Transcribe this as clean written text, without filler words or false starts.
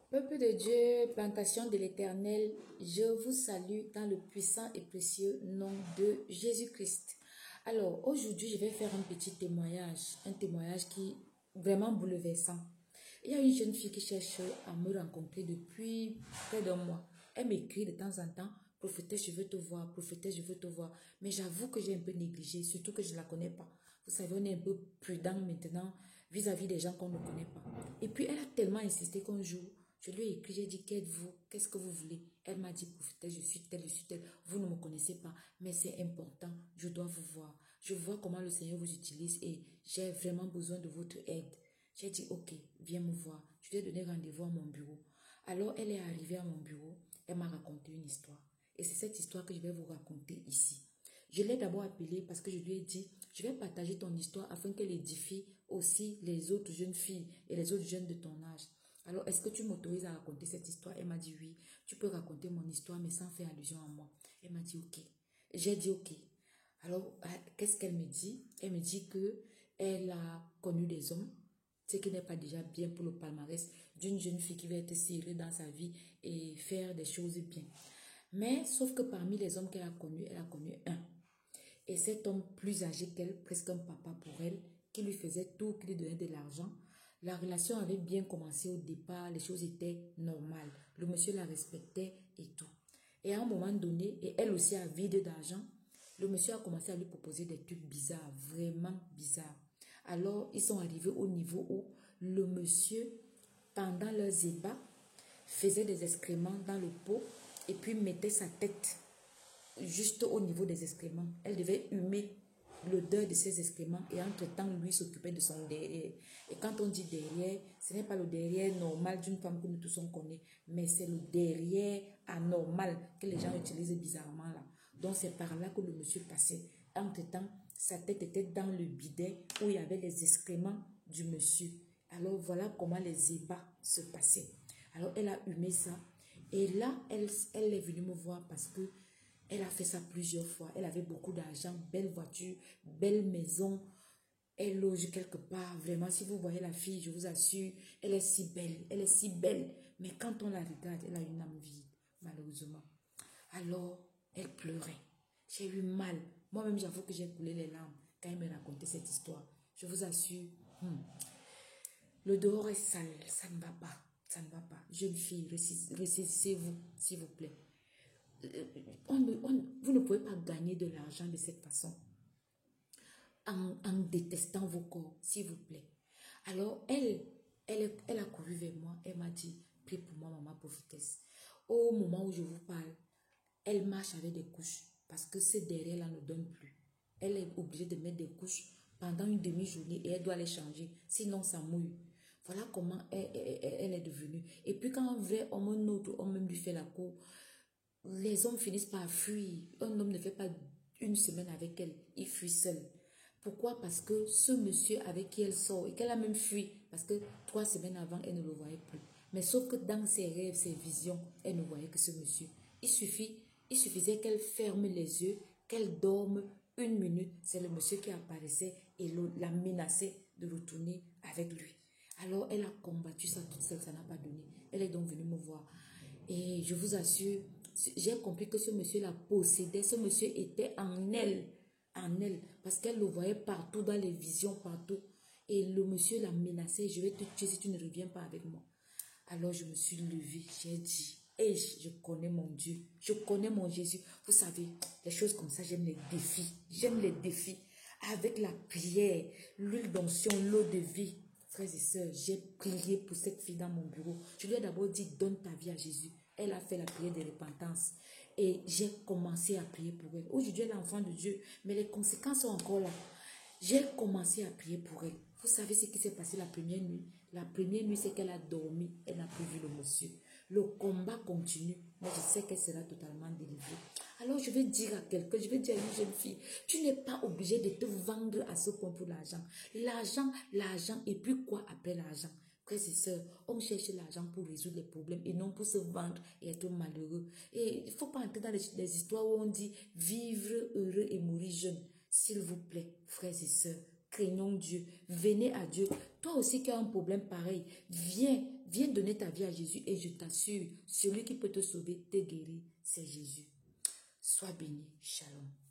Peuple de Dieu, plantation de l'Éternel, je vous salue dans le puissant et précieux nom de Jésus-Christ. Alors, aujourd'hui, je vais faire un témoignage qui est vraiment bouleversant. Il y a une jeune fille qui cherche à me rencontrer depuis près d'un mois. Elle m'écrit de temps en temps, prophétesse, je veux te voir, prophétesse, je veux te voir. Mais j'avoue que j'ai un peu négligé, surtout que je ne la connais pas. Vous savez, on est un peu prudent maintenant vis-à-vis des gens qu'on ne connaît pas. Et puis, elle a tellement insisté qu'un jour, je lui ai écrit, j'ai dit, qu'êtes-vous? Qu'est-ce que vous voulez? Elle m'a dit, prophétesse, je suis telle, je suis telle. Vous ne me connaissez pas, mais c'est important. Je dois vous voir. Je vois comment le Seigneur vous utilise et j'ai vraiment besoin de votre aide. J'ai dit, ok, viens me voir. Je lui ai donné rendez-vous à mon bureau. Alors, elle est arrivée à mon bureau. Elle m'a raconté une histoire. Et c'est cette histoire que je vais vous raconter ici. Je l'ai d'abord appelée parce que je lui ai dit, je vais partager ton histoire afin qu'elle édifie aussi les autres jeunes filles et les autres jeunes de ton âge. Alors, est-ce que tu m'autorises à raconter cette histoire? Elle m'a dit oui. Tu peux raconter mon histoire, mais sans faire allusion à moi. Elle m'a dit ok. J'ai dit ok. Alors, qu'est-ce qu'elle me dit? Elle me dit que elle a connu des hommes, ce qui n'est pas déjà bien pour le palmarès d'une jeune fille qui va être sérieuse dans sa vie et faire des choses bien. Mais, sauf que parmi les hommes qu'elle a connus, elle a connu un. Et cet homme plus âgé qu'elle, presque un papa pour elle, qui lui faisait tout, qui lui donnait de l'argent, la relation avait bien commencé au départ, les choses étaient normales. Le monsieur la respectait et tout. Et à un moment donné, et elle aussi avide d'argent, le monsieur a commencé à lui proposer des trucs bizarres, vraiment bizarres. Alors, ils sont arrivés au niveau où le monsieur, pendant leurs ébats, faisait des excréments dans le pot et puis mettait sa tête juste au niveau des excréments. Elle devait humer l'odeur de ses excréments et entre-temps, lui s'occupait de son derrière. Et quand on dit derrière, ce n'est pas le derrière normal d'une femme que nous tous on connaît, mais c'est le derrière anormal que les gens utilisent bizarrement là. Donc c'est par là que le monsieur passait. Entre-temps, sa tête était dans le bidet où il y avait les excréments du monsieur. Alors voilà comment les ébats se passaient. Alors elle a humé ça. Et là, elle est venue me voir parce que elle a fait ça plusieurs fois. Elle avait beaucoup d'argent, belle voiture, belle maison. Elle loge quelque part. Vraiment, si vous voyez la fille, je vous assure, elle est si belle. Elle est si belle. Mais quand on la regarde, elle a une âme vide, malheureusement. Alors, elle pleurait. J'ai eu mal. Moi-même, j'avoue que j'ai coulé les larmes quand elle me racontait cette histoire. Je vous assure, le dehors est sale. Ça ne va pas. Ça ne va pas. Jeune fille, ressaisissez-vous, s'il vous plaît. Vous ne pouvez pas gagner de l'argent de cette façon en détestant vos corps, s'il vous plaît. Alors, elle a couru vers moi. Elle m'a dit, prie pour moi, maman prophétesse. Au moment où je vous parle, elle marche avec des couches parce que ce derrière-là ne donne plus. Elle est obligée de mettre des couches pendant une demi-journée et elle doit les changer. Sinon, ça mouille. Voilà comment elle est devenue. Et puis quand un vrai homme, un autre homme même lui fait la cour, les hommes finissent par fuir. Un homme ne fait pas une semaine avec elle. Il fuit seul. Pourquoi? Parce que ce monsieur avec qui elle sort et qu'elle a même fui, parce que 3 semaines avant, elle ne le voyait plus. Mais sauf que dans ses rêves, ses visions, elle ne voyait que ce monsieur. Il suffisait qu'elle ferme les yeux, qu'elle dorme 1 minute. C'est le monsieur qui apparaissait et la menaçait de retourner avec lui. Alors, elle a combattu ça toute seule, ça n'a pas donné. Elle est donc venue me voir. Et je vous assure, j'ai compris que ce monsieur la possédait. Ce monsieur était en elle, parce qu'elle le voyait partout, dans les visions, partout. Et le monsieur la menaçait, je vais te tuer si tu ne reviens pas avec moi. Alors je me suis levée, j'ai dit, hey, je connais mon Dieu, je connais mon Jésus. Vous savez, les choses comme ça, j'aime les défis. J'aime les défis. Avec la prière, l'huile d'onction, l'eau de vie. Frères et sœurs, j'ai prié pour cette fille dans mon bureau. Je lui ai d'abord dit, donne ta vie à Jésus. Elle a fait la prière de repentance. Et j'ai commencé à prier pour elle. Aujourd'hui, elle est enfant de Dieu, mais les conséquences sont encore là. J'ai commencé à prier pour elle. Vous savez ce qui s'est passé la première nuit? La première nuit, c'est qu'elle a dormi. Elle n'a plus vu le monsieur. Le combat continue, mais je sais qu'elle sera totalement délivrée. Alors, je vais dire à quelqu'un, je vais dire à une jeune fille, tu n'es pas obligé de te vendre à ce point pour l'argent. L'argent, et puis quoi après l'argent? Frères et sœurs, on cherche l'argent pour résoudre les problèmes et non pour se vendre et être malheureux. Et il ne faut pas entrer dans les histoires où on dit vivre heureux et mourir jeune. S'il vous plaît, frères et sœurs, craignons Dieu, venez à Dieu. Toi aussi qui as un problème pareil, viens, viens donner ta vie à Jésus et je t'assure, celui qui peut te sauver, te guérir, c'est Jésus. Sois béni. Shalom.